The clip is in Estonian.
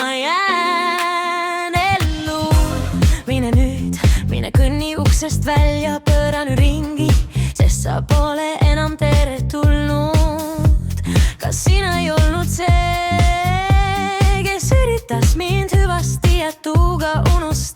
ma jään ellu. Mine nüüd, mine kõnni uksest välja, pööra nüüd ringi, sest sa pole enam teretulnud. Kas sina ei olnud see, kes üritas mind hüvasti jätuga unustada?